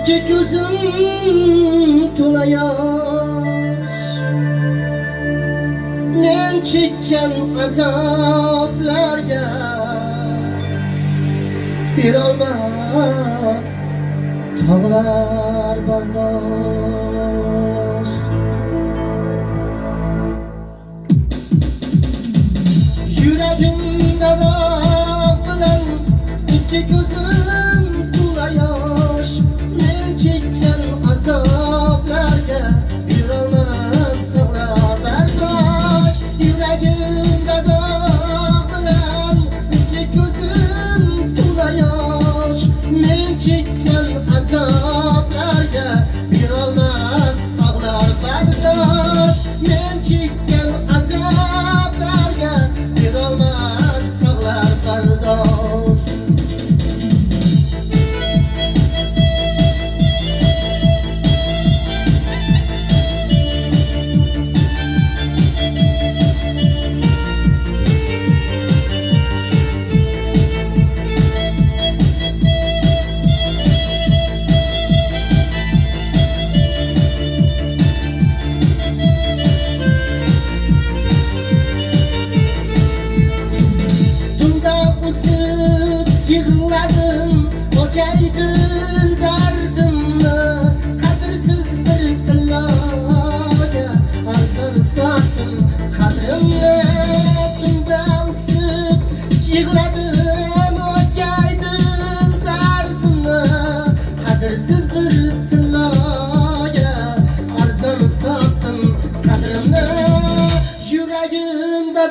İki gözüm to'la yosh, men chekkan azoblarga berolmas tog'lar bardosh. Yuragimda dog' bilan ikki ko'zim to'la yosh, men chekkan azoblarga berolmas tog'lar bardosh. Yuragimda dog' bilan ikki ko'zim to'la yosh, men chekkan azoblarga berolmas tog'lar bardosh. Men chekkan azoblarga berolmas tog'lar bardosh. Yığladım o'taydi dardimni, qadrsiz bir tilloga arzon sotdim qadrimni. Tunda o'ksib yig'ladim o'taydi dardimni, qadrsiz bir tilloga arzon sotdim qadrimni. Yuragimda